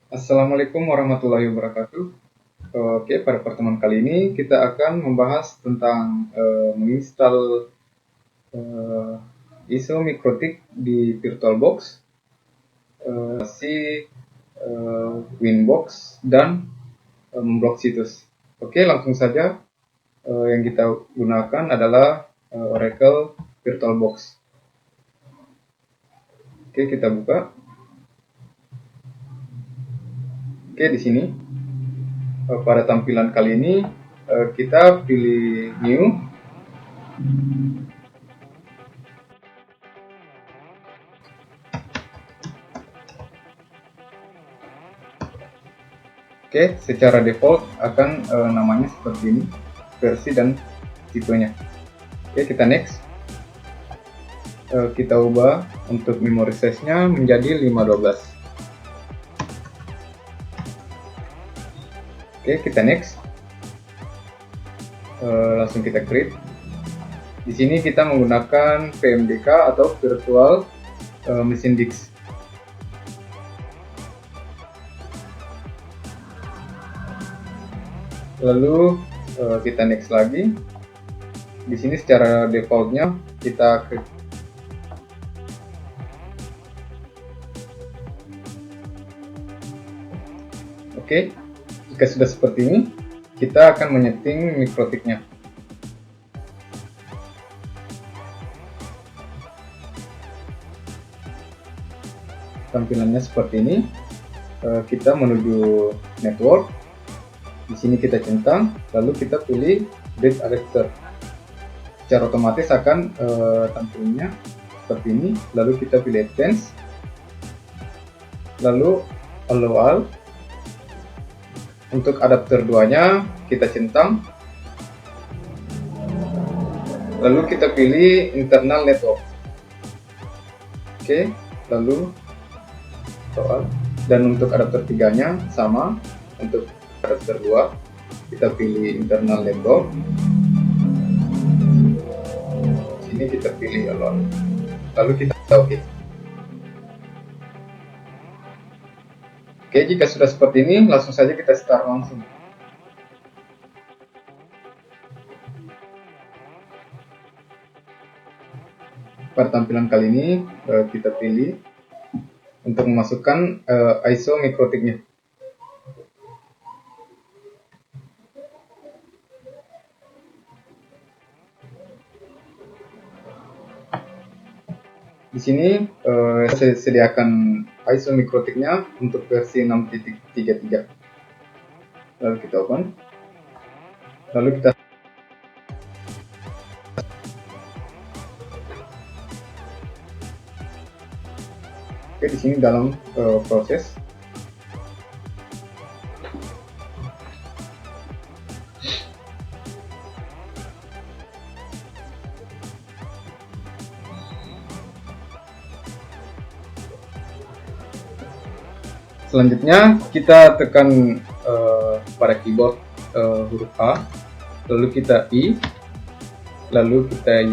Assalamualaikum warahmatullahi wabarakatuh. Oke, pada pertemuan kali ini kita akan membahas tentang menginstal ISO Mikrotik di VirtualBox, si Winbox dan memblok situs. Oke, langsung saja yang kita gunakan adalah Oracle VirtualBox. Oke, kita buka. Oke, di sini pada tampilan kali ini kita pilih New. Oke, secara default akan namanya seperti ini, versi dan tipenya. Oke, kita next. Kita ubah untuk memory size-nya menjadi 512. Oke, kita next. Langsung kita create. Di sini kita menggunakan VMDK atau Virtual Machine Disk. Lalu kita next lagi. Di sini secara defaultnya kita create. Oke, jika sudah seperti ini, kita akan menyeting mikrotiknya. Tampilannya seperti ini. Kita menuju network. Di sini kita centang, lalu kita pilih Bridge Adapter. Secara otomatis akan tampilnya seperti ini. Lalu kita pilih Advance, lalu Allow All. Untuk adapter 2-nya kita centang, lalu kita pilih Internal Network. Oke, lalu soal. Dan untuk adapter 3-nya sama. Untuk adapter 2 kita pilih Internal Network. Sini kita pilih Allow. Lalu kita oke. Oke, jika sudah seperti ini, langsung saja kita start langsung. Pada tampilan kali ini, kita pilih untuk memasukkan ISO mikrotiknya. Di sini saya sediakan ISO mikrotiknya untuk versi 6.33. Lalu kita open. Lalu kita oke, di sini dalam proses. Selanjutnya kita tekan pada keyboard huruf A, lalu kita I, lalu kita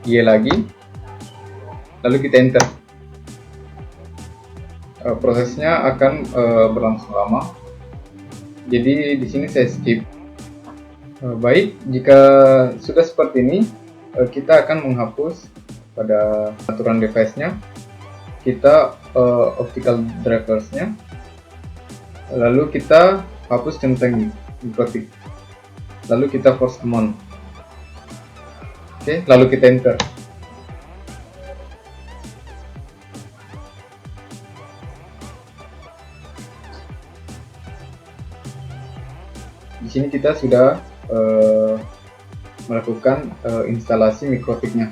Y lagi, lalu kita enter. Prosesnya akan berlangsung lama. Jadi di sini saya skip. Baik, jika sudah seperti ini, kita akan menghapus pada aturan device-nya. Kita optical drivers-nya, lalu kita hapus centang mikrotik, lalu kita force command. Oke, lalu kita enter. Di sini kita sudah melakukan instalasi mikrotiknya.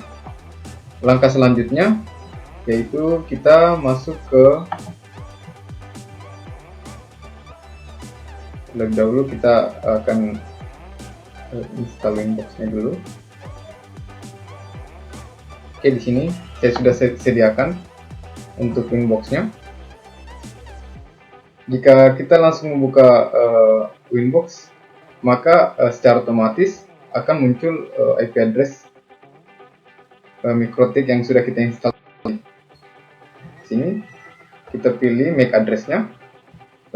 Langkah selanjutnya yaitu kita masuk ke lebih dahulu kita akan install Winbox-nya dulu. Oke, di sini saya sudah sediakan untuk Winbox-nya. Jika kita langsung membuka Winbox, maka secara otomatis akan muncul IP address mikrotik yang sudah kita install. Sini kita pilih MAC address-nya,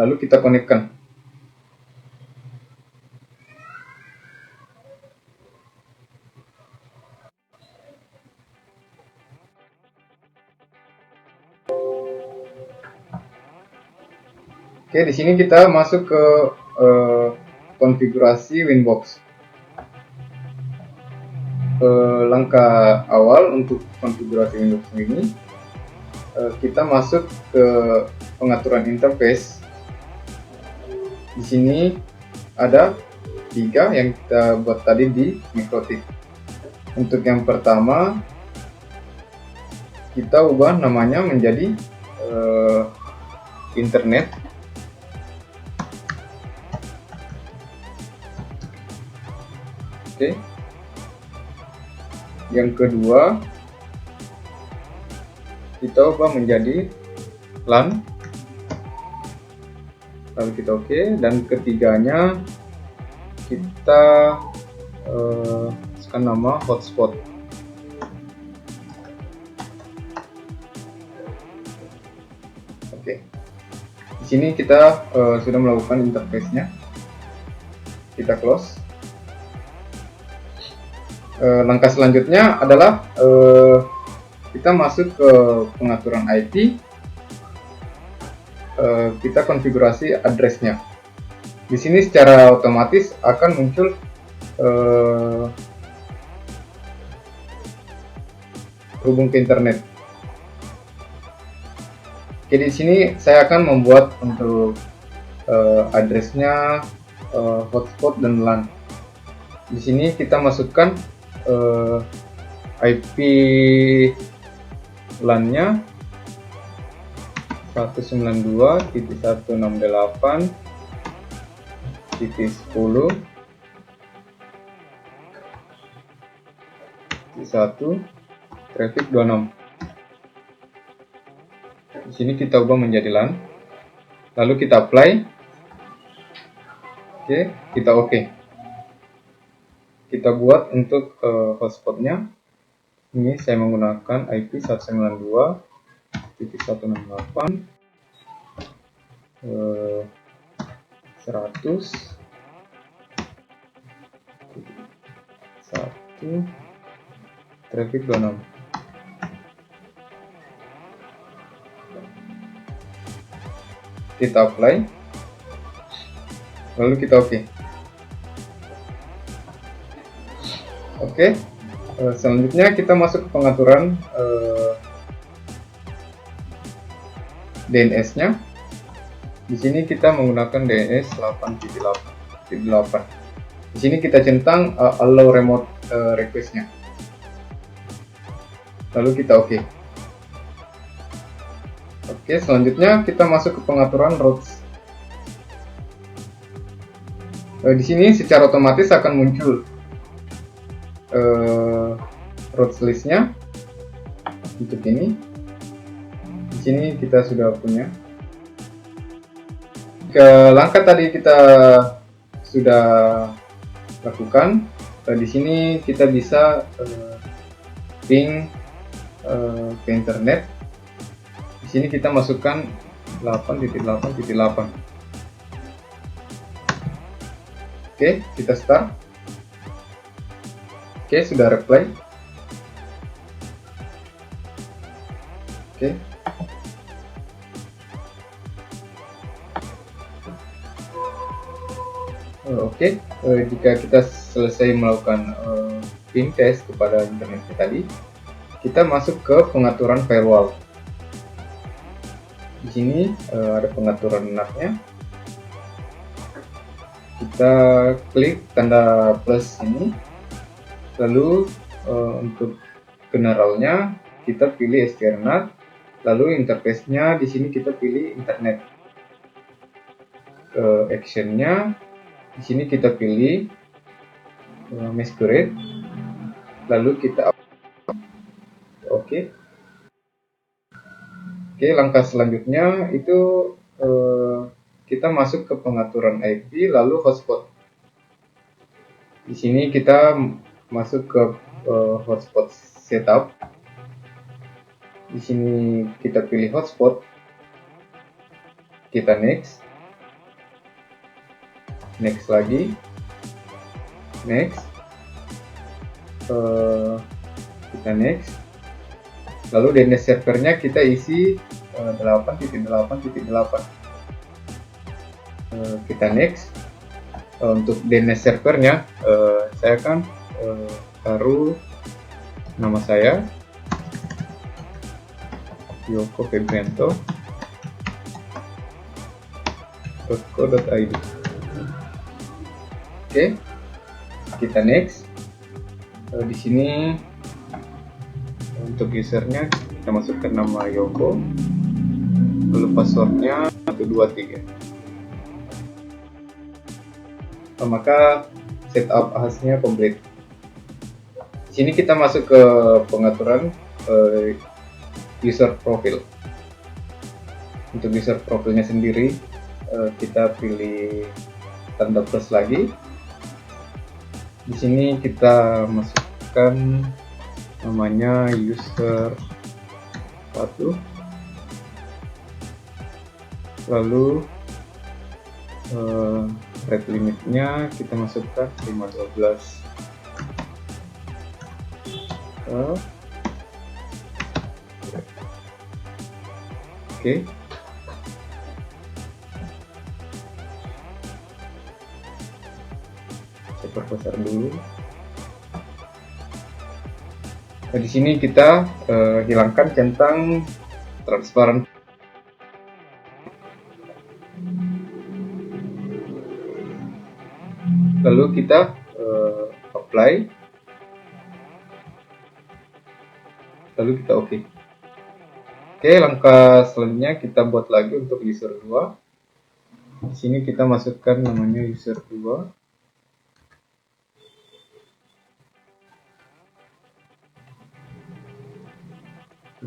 lalu kita konekkan. Oke, di sini kita masuk ke konfigurasi Winbox. Langkah awal untuk konfigurasi Windows ini, kita masuk ke pengaturan interface. Di sini ada 3 yang kita buat tadi di MikroTik. Untuk yang pertama, kita ubah namanya menjadi internet. Oke. Yang kedua, kita ubah menjadi LAN. Lalu kita oke. Dan ketiganya, kita kasihkan nama hotspot. Oke. Di sini kita sudah melakukan interface-nya. Kita close. Langkah selanjutnya adalah kita masuk ke pengaturan IP, kita konfigurasi address-nya. Di sini secara otomatis akan muncul hubung ke internet. Oke, di sini saya akan membuat untuk address-nya hotspot dan LAN. Di sini kita masukkan IP LAN-nya 192.168.10.1 traffic 26. Di sini kita ubah menjadi LAN, lalu kita apply. Oke, kita oke. Kita buat untuk hotspotnya. Ini saya menggunakan IP 192.168 100 1 traffic 26. Kita apply, lalu kita oke. Oke, selanjutnya kita masuk ke pengaturan DNS-nya. Di sini kita menggunakan DNS 8.8. Di sini kita centang allow remote request-nya. Lalu kita oke. Oke, selanjutnya kita masuk ke pengaturan routes. Di sini secara otomatis akan muncul routes list-nya untuk ini. Di sini kita sudah punya. Langkah tadi kita sudah lakukan. Di sini kita bisa ping ke internet. Di sini kita masukkan 8.8.8. Oke, kita start. Oke, sudah reply. Oke, jika kita selesai melakukan ping test kepada internet tadi, kita masuk ke pengaturan firewall. Di sini ada pengaturan NAT-nya. Kita klik tanda plus ini. Lalu untuk generalnya kita pilih STRNAT, lalu interface-nya di sini kita pilih internet. Action-nya di sini kita pilih masquerade, lalu kita oke. Langkah selanjutnya itu kita masuk ke pengaturan IP lalu hotspot. Di sini kita masuk ke hotspot setup. Di sini kita pilih hotspot, kita next lagi, next, kita next, lalu DNS servernya kita isi 8.8.8. Kita next. Untuk DNS servernya saya akan taruh nama saya yokofebrianto.co.id. Oke, kita next. Di sini untuk usernya kita masukkan nama Yoko, lalu passwordnya 123. Maka setup AHS-nya komplit. Di sini kita masuk ke pengaturan user profile. Untuk user profilnya sendiri kita pilih tanda plus lagi. Di sini kita masukkan namanya user 1, lalu rate limitnya kita masukkan 512. Oke. Saya perbesar dulu. Di sini kita hilangkan centang transparan. Lalu kita apply, lalu kita oke. Oke, langkah selanjutnya kita buat lagi untuk user 2. Di sini kita masukkan namanya user 2.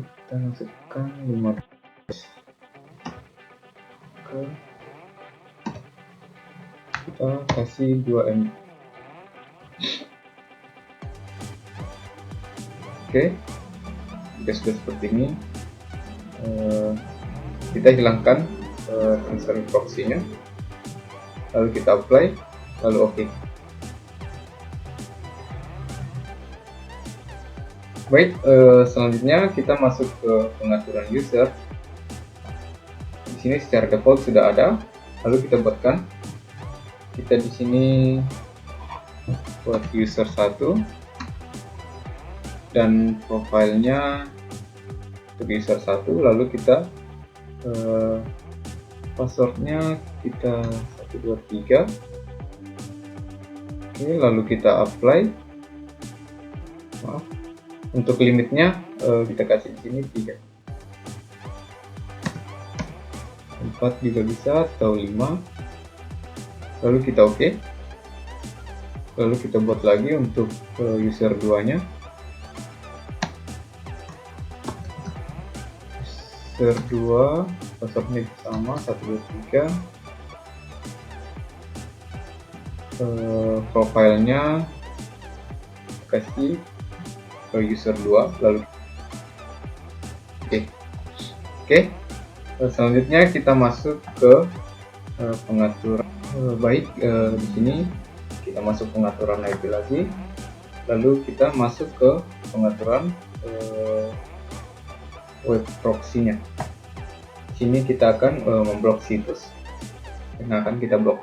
Kita masukkan 15. Kita kasih 2 MB. Oke, jika sudah seperti ini, kita hilangkan transfer proxy-nya, lalu kita apply, lalu oke. Baik, selanjutnya kita masuk ke pengaturan user. Di sini secara default sudah ada, lalu kita buatkan. Kita di sini buat user 1 dan profilnya untuk user 1, lalu kita passwordnya kita 123. Oke, lalu kita apply. Maaf, untuk limitnya kita kasih di sini 3. 4 juga bisa atau 5. Lalu kita oke. Lalu kita buat lagi untuk user 2 nya. User 2 passwordnya sama 123. Profilnya kasih ke user 2, lalu oke. Selanjutnya kita masuk ke pengaturan. Baik, di sini kita masuk pengaturan IP lagi, lalu kita masuk ke pengaturan web proxy-nya. Di sini kita akan memblok situs yang akan kita blok.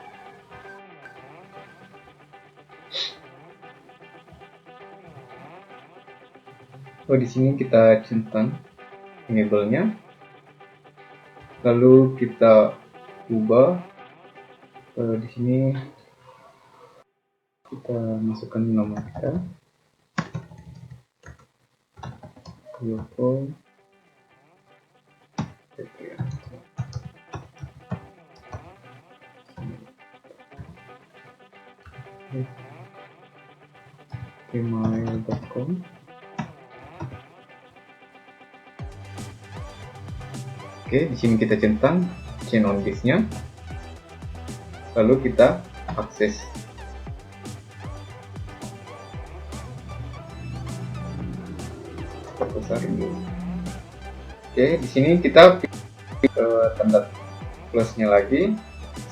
Di sini kita centang enable-nya, lalu kita ubah. Di sini kita masukkan nama kita, Yoko gmail.com. Oke, di sini kita centang chain on disk-nya, lalu kita akses. Besar dulu. Oke, di sini kita pilih tanda plusnya lagi.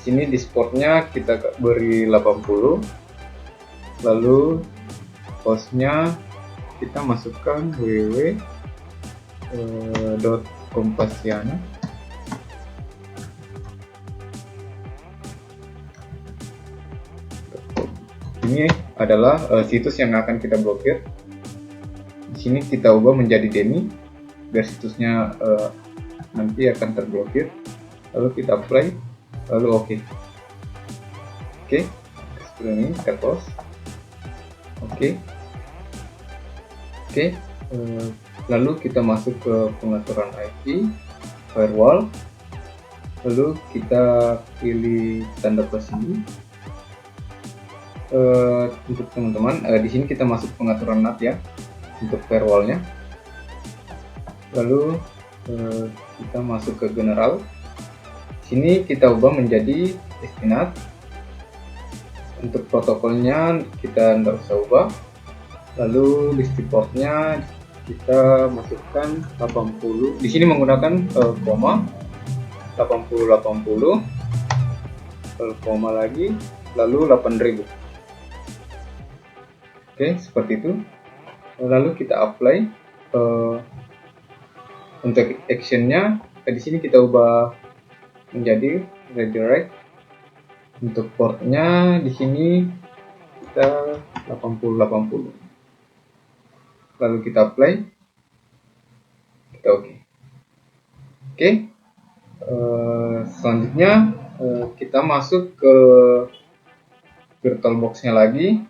Sini di sportnya kita beri 80, lalu hostnya kita masukkan www.kompasiana. Ini adalah situs yang akan kita blokir. Di sini kita ubah menjadi demi biar situsnya nanti akan terblokir. Lalu kita apply, lalu oke. Seperti ini kita close. Lalu kita masuk ke pengaturan IP firewall, lalu kita pilih tanda plus ini. Untuk teman-teman, di sini kita masuk pengaturan NAT ya untuk firewallnya. Lalu kita masuk ke general. Sini kita ubah menjadi STNAT. Untuk protokolnya kita tidak usah ubah. Lalu list portnya kita masukkan 80. Di sini menggunakan koma 80, lalu koma lagi, lalu 8000. Seperti itu. Lalu kita apply. Untuk actionnya di sini kita ubah menjadi redirect. Untuk portnya di sini kita 80. Lalu kita apply, kita oke. Selanjutnya kita masuk ke VirtualBox-nya lagi.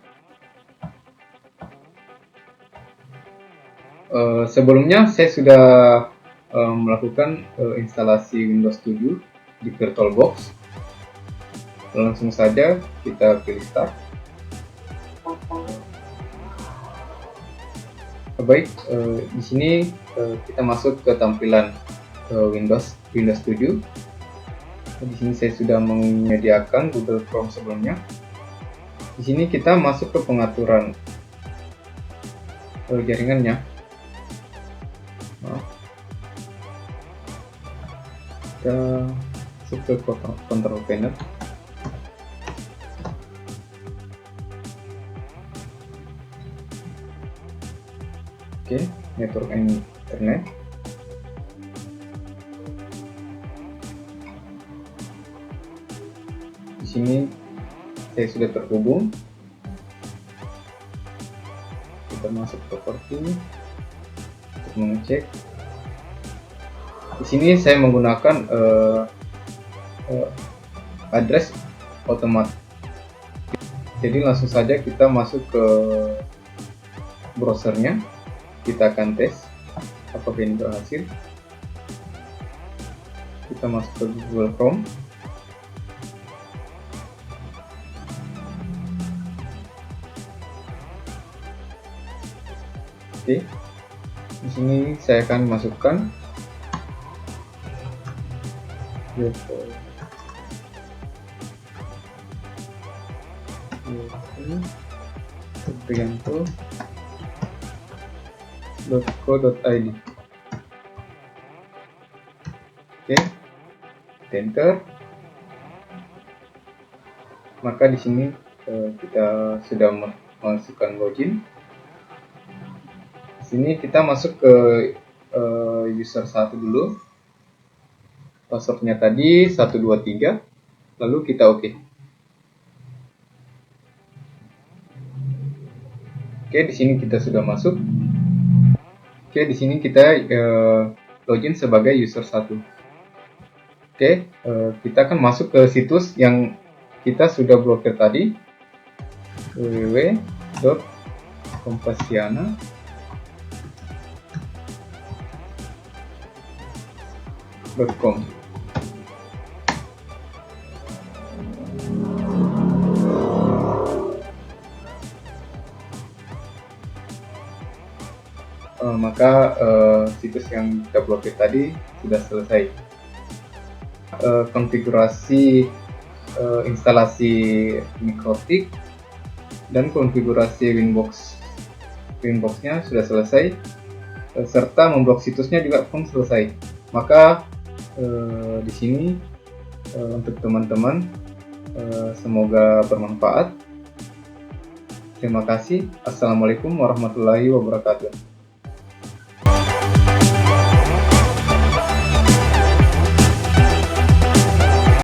Sebelumnya saya sudah melakukan instalasi Windows 7 di VirtualBox. Langsung saja kita pilih start. Baik, di sini kita masuk ke tampilan Windows 7. Di sini saya sudah menyediakan Google Chrome sebelumnya. Di sini kita masuk ke pengaturan jaringannya. Kita masuk ke control panel. Network internet. Di sini saya sudah terhubung. Kita masuk ke properti untuk mengecek. Di sini saya menggunakan address otomatis. Jadi langsung saja kita masuk ke browsernya. Kita akan tes apakah ini berhasil. Kita masuk ke Google Chrome. Di sini saya akan masukkan Supriyanto.co.id. Enter. Maka di sini kita sudah masukkan login. Di sini kita masuk ke user 1 dulu. Passwordnya tadi 123. Lalu kita oke. Di sini kita sudah masuk. Di sini kita login sebagai user 1. Kita akan masuk ke situs yang kita sudah blokir tadi, www.kompasiana.com. Maka situs yang kita blokir tadi sudah selesai. Konfigurasi instalasi Mikrotik dan konfigurasi Winbox-nya sudah selesai, serta memblok situsnya juga pun selesai. Maka di sini untuk teman-teman. Semoga bermanfaat. Terima kasih. Assalamualaikum warahmatullahi wabarakatuh.